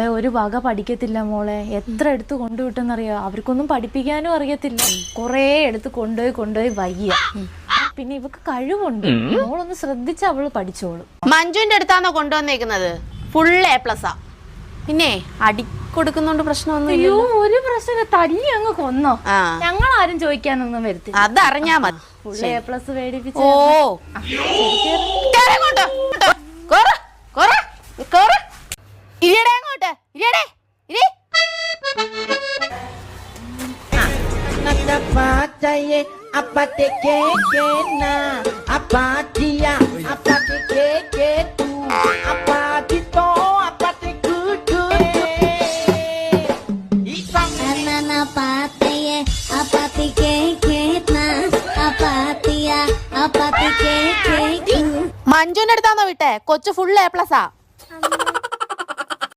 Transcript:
ഒരു വക പഠിക്കത്തില്ല മോളെ. എത്ര എടുത്ത് കൊണ്ടുവിട്ടെന്നറിയോ? അവർക്കൊന്നും പഠിപ്പിക്കാനും അറിയത്തില്ല. കൊറേ എടുത്ത് കൊണ്ടുപോയി വയ്യ. പിന്നെ ഇവക്ക് കഴിവുണ്ട്. മോളൊന്ന് ശ്രദ്ധിച്ച അവള് പഠിച്ചോളും. മഞ്ജുവിന്റെ അടുത്താണോ കൊണ്ടുവന്നേക്കുന്നത്? Full A+. പിന്നെ അടി കൊടുക്കുന്നോണ്ട് പ്രശ്നമൊന്നും അയ്യോ, ഒരു പ്രശ്നം തല്ലി അങ്ങ് കൊന്നോ? ഞങ്ങളാരും ചോദിക്കാനൊന്നും വരത്തില്ല. അതറിഞ്ഞാ മതി. ഫുൾ A+ മേടിപ്പിച്ചു. ഓ apa te ke na apa dia apa te ke tu apa ti to apa te kudu anana pataye apa te ke na apa dia apa te ke മഞ്ജുവിന്റെ അടുത്താണോ വിട്ടെ? കൊച്ചു ഫുൾ A+.